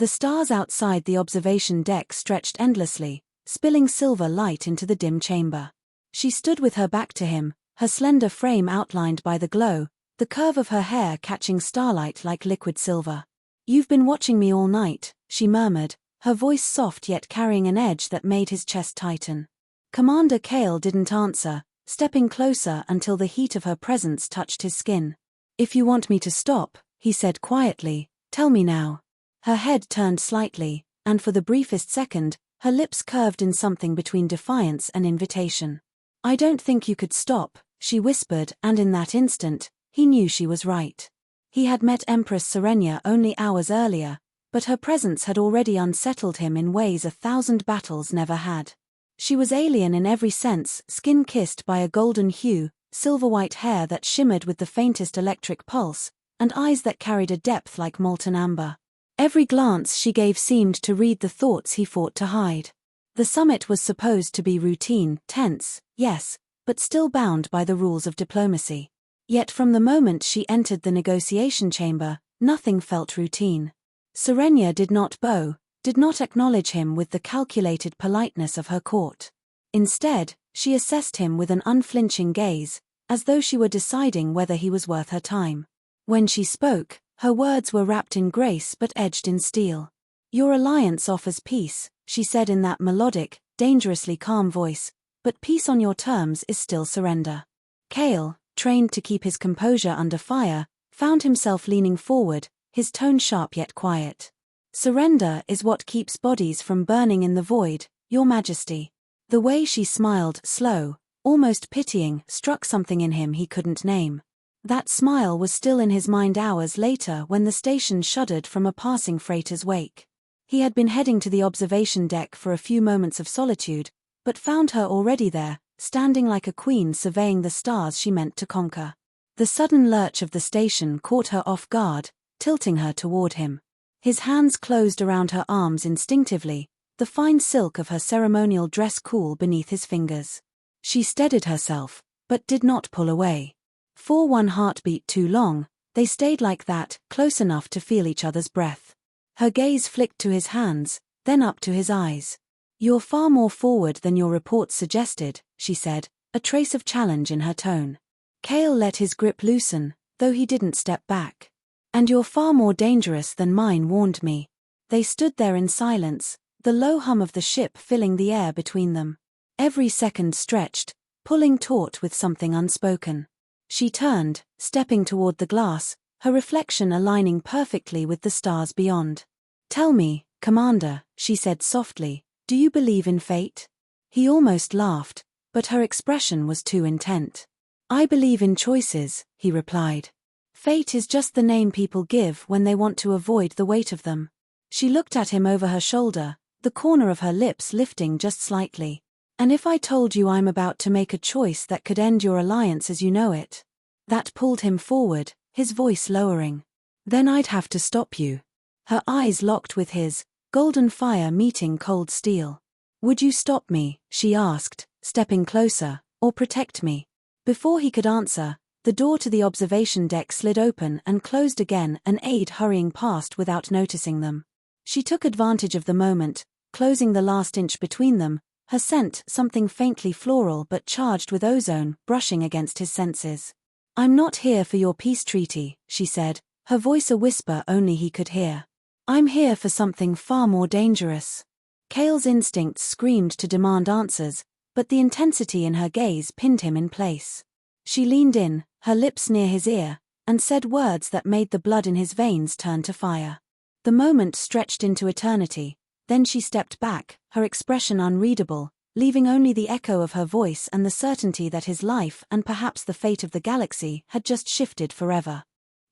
The stars outside the observation deck stretched endlessly, spilling silver light into the dim chamber. She stood with her back to him, her slender frame outlined by the glow, the curve of her hair catching starlight like liquid silver. "You've been watching me all night," she murmured, her voice soft yet carrying an edge that made his chest tighten. Commander Kale didn't answer, stepping closer until the heat of her presence touched his skin. "If you want me to stop," he said quietly, "tell me now." Her head turned slightly, and for the briefest second, her lips curved in something between defiance and invitation. "I don't think you could stop," she whispered, and in that instant, he knew she was right. He had met Empress Serenia only hours earlier, but her presence had already unsettled him in ways 1,000 battles never had. She was alien in every sense, skin-kissed by a golden hue, silver-white hair that shimmered with the faintest electric pulse, and eyes that carried a depth like molten amber. Every glance she gave seemed to read the thoughts he fought to hide. The summit was supposed to be routine, tense, yes, but still bound by the rules of diplomacy. Yet from the moment she entered the negotiation chamber, nothing felt routine. Serenia did not bow, did not acknowledge him with the calculated politeness of her court. Instead, she assessed him with an unflinching gaze, as though she were deciding whether he was worth her time. When she spoke, her words were wrapped in grace but edged in steel. "Your alliance offers peace," she said in that melodic, dangerously calm voice, "but peace on your terms is still surrender." Kale, trained to keep his composure under fire, found himself leaning forward, his tone sharp yet quiet. "Surrender is what keeps bodies from burning in the void, Your Majesty." The way she smiled, slow, almost pitying, struck something in him he couldn't name. That smile was still in his mind hours later when the station shuddered from a passing freighter's wake. He had been heading to the observation deck for a few moments of solitude, but found her already there, standing like a queen surveying the stars she meant to conquer. The sudden lurch of the station caught her off guard, tilting her toward him. His hands closed around her arms instinctively, the fine silk of her ceremonial dress cool beneath his fingers. She steadied herself, but did not pull away. For one heartbeat too long, they stayed like that, close enough to feel each other's breath. Her gaze flicked to his hands, then up to his eyes. "You're far more forward than your reports suggested," she said, a trace of challenge in her tone. Kale let his grip loosen, though he didn't step back. "And you're far more dangerous than mine warned me." They stood there in silence, the low hum of the ship filling the air between them. Every second stretched, pulling taut with something unspoken. She turned, stepping toward the glass, her reflection aligning perfectly with the stars beyond. "Tell me, Commander," she said softly, "do you believe in fate?" He almost laughed, but her expression was too intent. "I believe in choices," he replied. "Fate is just the name people give when they want to avoid the weight of them." She looked at him over her shoulder, the corner of her lips lifting just slightly. "And if I told you I'm about to make a choice that could end your alliance as you know it?" That pulled him forward, his voice lowering. "Then I'd have to stop you." Her eyes locked with his, golden fire meeting cold steel. "Would you stop me," she asked, stepping closer, "or protect me?" Before he could answer, the door to the observation deck slid open and closed again, an aide hurrying past without noticing them. She took advantage of the moment, closing the last inch between them, her scent something faintly floral but charged with ozone, brushing against his senses. "I'm not here for your peace treaty," she said, her voice a whisper only he could hear. "I'm here for something far more dangerous." Kale's instincts screamed to demand answers, but the intensity in her gaze pinned him in place. She leaned in, her lips near his ear, and said words that made the blood in his veins turn to fire. The moment stretched into eternity, then she stepped back, her expression unreadable, leaving only the echo of her voice and the certainty that his life and perhaps the fate of the galaxy had just shifted forever.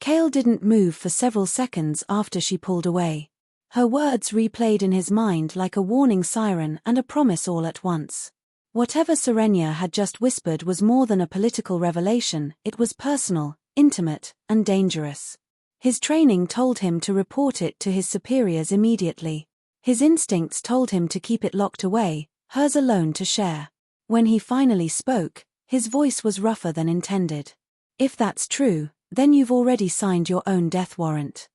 Kale didn't move for several seconds after she pulled away. Her words replayed in his mind like a warning siren and a promise all at once. Whatever Serenia had just whispered was more than a political revelation, it was personal, intimate, and dangerous. His training told him to report it to his superiors immediately. His instincts told him to keep it locked away, hers alone to share. When he finally spoke, his voice was rougher than intended. "If that's true, then you've already signed your own death warrant."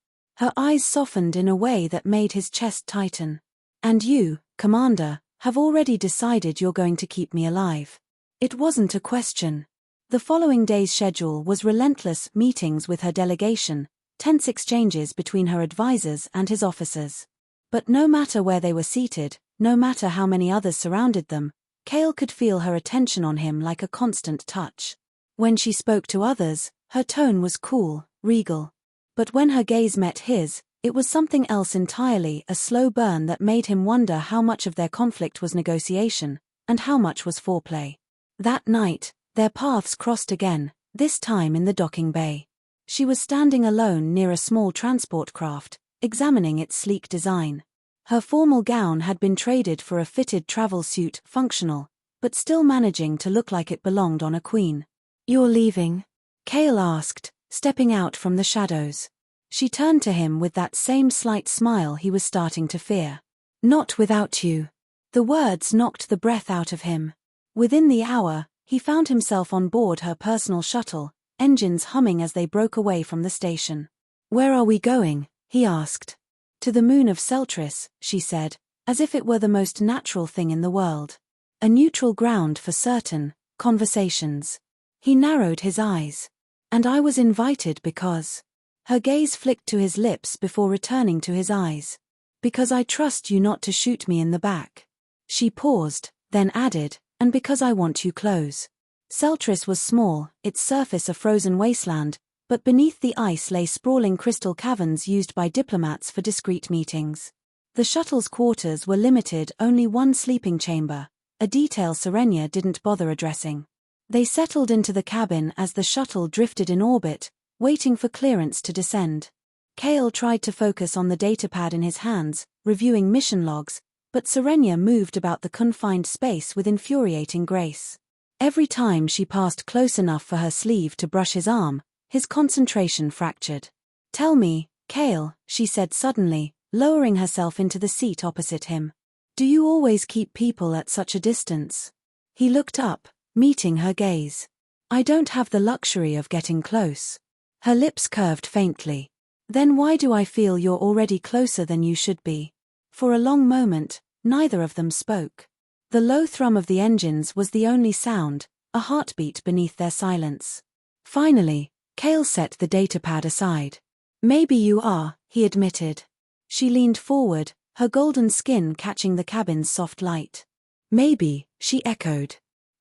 Her eyes softened in a way that made his chest tighten. "And you, Commander, have already decided you're going to keep me alive." It wasn't a question. The following day's schedule was relentless meetings with her delegation, tense exchanges between her advisors and his officers. But no matter where they were seated, no matter how many others surrounded them, Kale could feel her attention on him like a constant touch. When she spoke to others, her tone was cool, regal. But when her gaze met his, it was something else entirely, a slow burn that made him wonder how much of their conflict was negotiation, and how much was foreplay. That night, their paths crossed again, this time in the docking bay. She was standing alone near a small transport craft, examining its sleek design. Her formal gown had been traded for a fitted travel suit, functional, but still managing to look like it belonged on a queen. "You're leaving?" Kale asked, stepping out from the shadows. She turned to him with that same slight smile he was starting to fear. "Not without you." The words knocked the breath out of him. Within the hour, he found himself on board her personal shuttle, engines humming as they broke away from the station. "Where are we going?" he asked. "To the moon of Celtris," she said, as if it were the most natural thing in the world. A neutral ground for certain conversations. He narrowed his eyes. "And I was invited because..." Her gaze flicked to his lips before returning to his eyes. "Because I trust you not to shoot me in the back." She paused, then added, "And because I want you close." Celtris was small, its surface a frozen wasteland, but beneath the ice lay sprawling crystal caverns used by diplomats for discreet meetings. The shuttle's quarters were limited, only one sleeping chamber, a detail Serenia didn't bother addressing. They settled into the cabin as the shuttle drifted in orbit, waiting for clearance to descend. Kale tried to focus on the datapad in his hands, reviewing mission logs, but Serenia moved about the confined space with infuriating grace. Every time she passed close enough for her sleeve to brush his arm, his concentration fractured. "Tell me, Kale," she said suddenly, lowering herself into the seat opposite him. "Do you always keep people at such a distance?" He looked up, meeting her gaze. "I don't have the luxury of getting close." Her lips curved faintly. "Then why do I feel you're already closer than you should be?" For a long moment, neither of them spoke. The low thrum of the engines was the only sound, a heartbeat beneath their silence. Finally, Kale set the datapad aside. "Maybe you are," he admitted. She leaned forward, her golden skin catching the cabin's soft light. "Maybe," she echoed.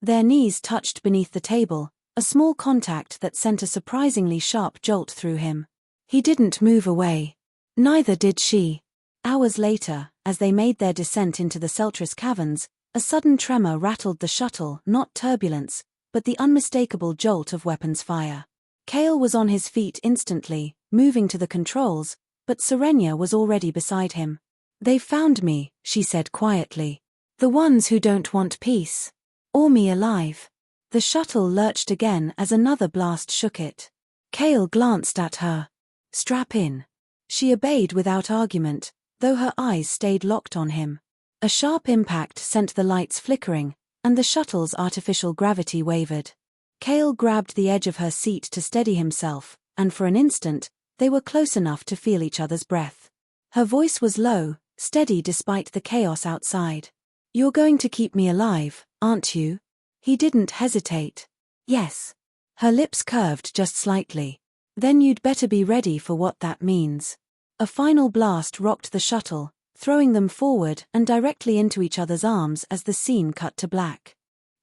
Their knees touched beneath the table, a small contact that sent a surprisingly sharp jolt through him. He didn't move away. Neither did she. Hours later, as they made their descent into the Celtris caverns, a sudden tremor rattled the shuttle, not turbulence, but the unmistakable jolt of weapons fire. Kale was on his feet instantly, moving to the controls, but Serenia was already beside him. "They found me," she said quietly. "The ones who don't want peace. Or me alive." The shuttle lurched again as another blast shook it. Kale glanced at her. "Strap in." She obeyed without argument, though her eyes stayed locked on him. A sharp impact sent the lights flickering, and the shuttle's artificial gravity wavered. Kale grabbed the edge of her seat to steady himself, and for an instant, they were close enough to feel each other's breath. Her voice was low, steady despite the chaos outside. "You're going to keep me alive, aren't you?" He didn't hesitate. "Yes." Her lips curved just slightly. "Then you'd better be ready for what that means." A final blast rocked the shuttle, throwing them forward and directly into each other's arms as the scene cut to black.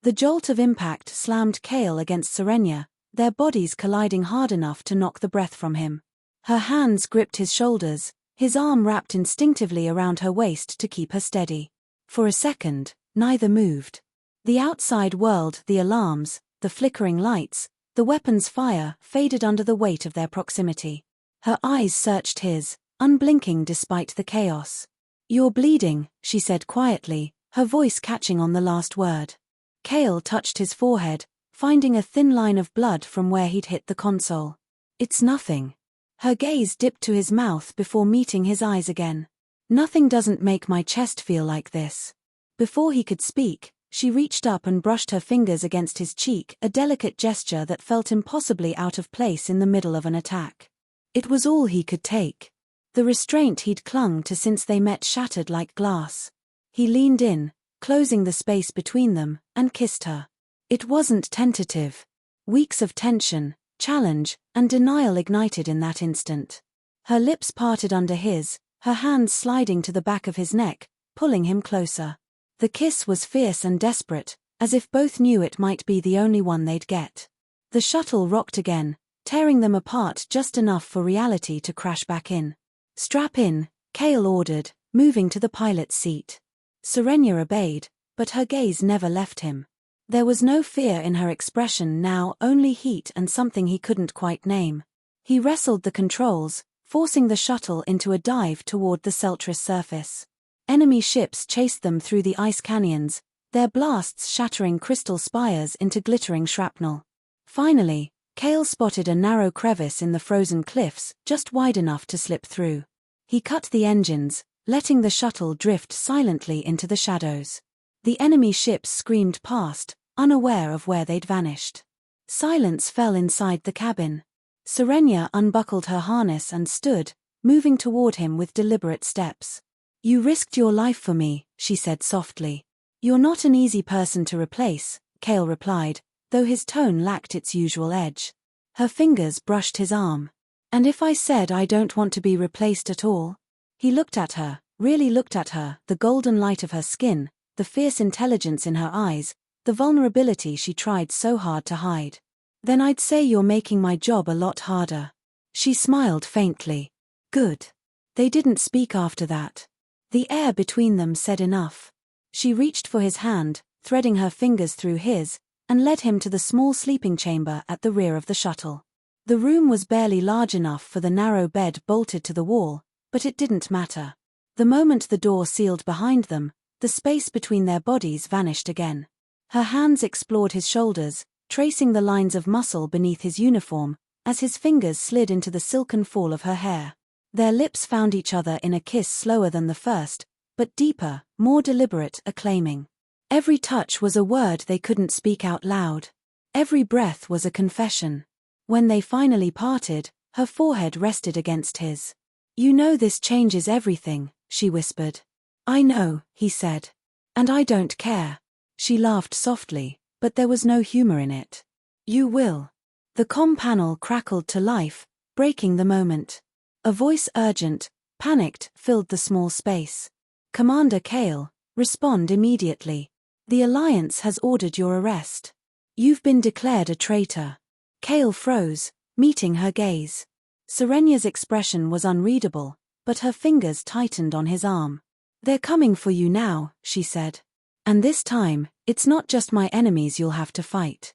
The jolt of impact slammed Kale against Serenia, their bodies colliding hard enough to knock the breath from him. Her hands gripped his shoulders, his arm wrapped instinctively around her waist to keep her steady. For a second, neither moved. The outside world, the alarms, the flickering lights, the weapons fire faded under the weight of their proximity. Her eyes searched his, unblinking despite the chaos. "You're bleeding," she said quietly, her voice catching on the last word. Kale touched his forehead, finding a thin line of blood from where he'd hit the console. "It's nothing." Her gaze dipped to his mouth before meeting his eyes again. "Nothing doesn't make my chest feel like this." Before he could speak, she reached up and brushed her fingers against his cheek, a delicate gesture that felt impossibly out of place in the middle of an attack. It was all he could take. The restraint he'd clung to since they met shattered like glass. He leaned in, closing the space between them, and kissed her. It wasn't tentative. Weeks of tension, challenge, and denial ignited in that instant. Her lips parted under his, her hands sliding to the back of his neck, pulling him closer. The kiss was fierce and desperate, as if both knew it might be the only one they'd get. The shuttle rocked again, tearing them apart just enough for reality to crash back in. "Strap in," Cale ordered, moving to the pilot's seat. Serenia obeyed, but her gaze never left him. There was no fear in her expression now, only heat and something he couldn't quite name. He wrestled the controls, forcing the shuttle into a dive toward the Celtris surface. Enemy ships chased them through the ice canyons, their blasts shattering crystal spires into glittering shrapnel. Finally, Cale spotted a narrow crevice in the frozen cliffs, just wide enough to slip through. He cut the engines, letting the shuttle drift silently into the shadows. The enemy ships screamed past, unaware of where they'd vanished. Silence fell inside the cabin. Serenia unbuckled her harness and stood, moving toward him with deliberate steps. "You risked your life for me," she said softly. "You're not an easy person to replace," Cale replied, though his tone lacked its usual edge. Her fingers brushed his arm. "And if I said I don't want to be replaced at all?" He looked at her, really looked at her, the golden light of her skin, the fierce intelligence in her eyes, the vulnerability she tried so hard to hide. "Then I'd say you're making my job a lot harder." She smiled faintly. "Good." They didn't speak after that. The air between them said enough. She reached for his hand, threading her fingers through his, and led him to the small sleeping chamber at the rear of the shuttle. The room was barely large enough for the narrow bed bolted to the wall, but it didn't matter. The moment the door sealed behind them, the space between their bodies vanished again. Her hands explored his shoulders, tracing the lines of muscle beneath his uniform, as his fingers slid into the silken fall of her hair. Their lips found each other in a kiss slower than the first, but deeper, more deliberate, acclaiming. Every touch was a word they couldn't speak out loud. Every breath was a confession. When they finally parted, her forehead rested against his. "You know this changes everything," she whispered. "I know," he said. "And I don't care." She laughed softly, but there was no humor in it. "You will." The comm panel crackled to life, breaking the moment. A voice, urgent, panicked, filled the small space. "Commander Cale, respond immediately. The Alliance has ordered your arrest. You've been declared a traitor." Cale froze, meeting her gaze. Serenia's expression was unreadable, but her fingers tightened on his arm. "They're coming for you now," she said. "And this time, it's not just my enemies you'll have to fight."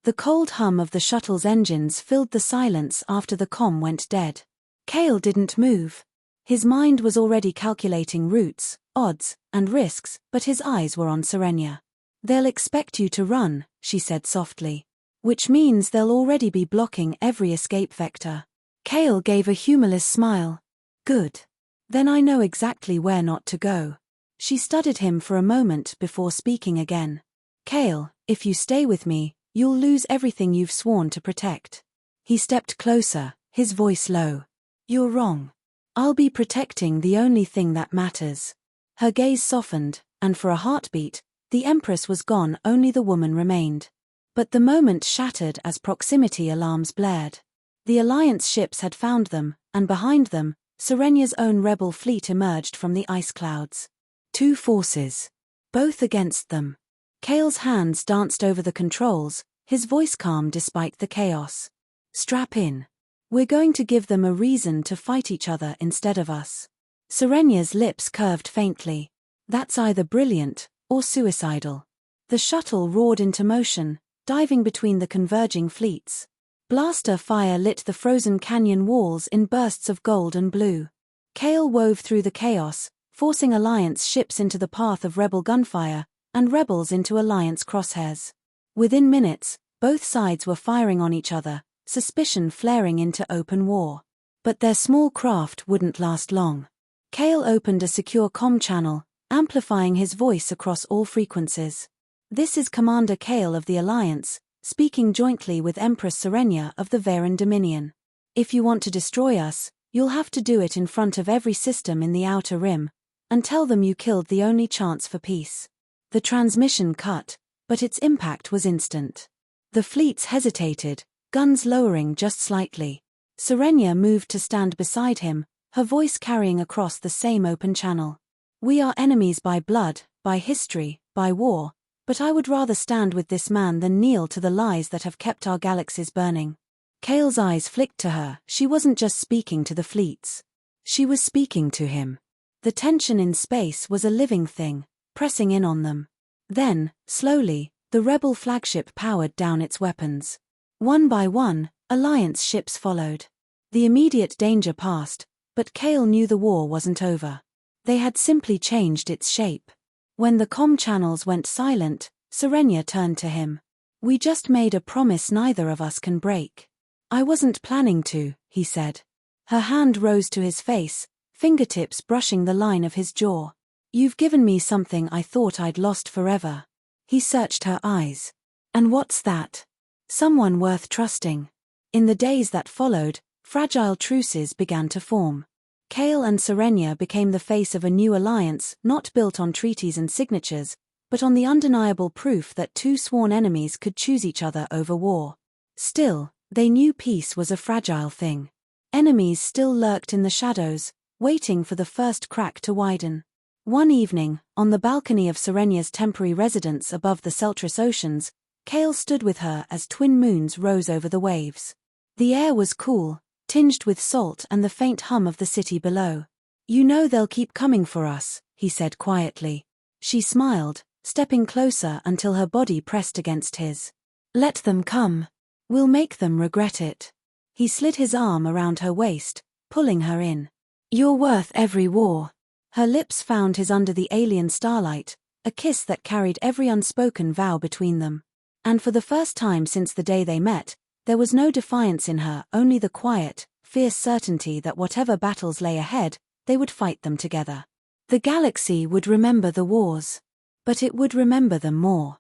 The cold hum of the shuttle's engines filled the silence after the comm went dead. Cale didn't move. His mind was already calculating routes, odds, and risks, but his eyes were on Serenia. "They'll expect you to run," she said softly. "Which means they'll already be blocking every escape vector." Cale gave a humorless smile. "Good. Then I know exactly where not to go." She studied him for a moment before speaking again. "Cale, if you stay with me, you'll lose everything you've sworn to protect." He stepped closer, his voice low. "You're wrong. I'll be protecting the only thing that matters." Her gaze softened, and for a heartbeat, the Empress was gone, only the woman remained. But the moment shattered as proximity alarms blared. The Alliance ships had found them, and behind them, Serenia's own rebel fleet emerged from the ice clouds. Two forces. Both against them. Cale's hands danced over the controls, his voice calm despite the chaos. "Strap in. We're going to give them a reason to fight each other instead of us." Serenia's lips curved faintly. "That's either brilliant, or suicidal." The shuttle roared into motion, diving between the converging fleets. Blaster fire lit the frozen canyon walls in bursts of gold and blue. Cale wove through the chaos, forcing Alliance ships into the path of Rebel gunfire, and Rebels into Alliance crosshairs. Within minutes, both sides were firing on each other, suspicion flaring into open war. But their small craft wouldn't last long. Cale opened a secure comm channel, amplifying his voice across all frequencies. "This is Commander Cale of the Alliance, speaking jointly with Empress Serenia of the Varen Dominion. If you want to destroy us, You'll have to do it in front of every system in the Outer Rim, and tell them you killed the only chance for peace. The transmission cut, but its impact was instant. The fleets hesitated, guns lowering just slightly. Serenia moved to stand beside him, her voice carrying across the same open channel. We are enemies by blood, by history, by war, but I would rather stand with this man than kneel to the lies that have kept our galaxies burning. Kale's eyes flicked to her. She wasn't just speaking to the fleets. She was speaking to him. The tension in space was a living thing, pressing in on them. Then, slowly, the rebel flagship powered down its weapons. One by one, Alliance ships followed. The immediate danger passed, but Kale knew the war wasn't over. They had simply changed its shape. When the comm channels went silent, Serenia turned to him. We just made a promise neither of us can break. I wasn't planning to, he said. Her hand rose to his face, fingertips brushing the line of his jaw. You've given me something I thought I'd lost forever. He searched her eyes. And what's that? Someone worth trusting. In the days that followed, fragile truces began to form. Kale and Serenia became the face of a new alliance, not built on treaties and signatures, but on the undeniable proof that two sworn enemies could choose each other over war. Still, they knew peace was a fragile thing. Enemies still lurked in the shadows, waiting for the first crack to widen. One evening, on the balcony of Serenia's temporary residence above the Celtris Oceans, Kale stood with her as twin moons rose over the waves. The air was cool, tinged with salt and the faint hum of the city below. You know they'll keep coming for us, he said quietly. She smiled, stepping closer until her body pressed against his. Let them come. We'll make them regret it. He slid his arm around her waist, pulling her in. You're worth every war. Her lips found his under the alien starlight, a kiss that carried every unspoken vow between them. And for the first time since the day they met, there was no defiance in her, only the quiet, fierce certainty that whatever battles lay ahead, they would fight them together. The galaxy would remember the wars. But it would remember them more.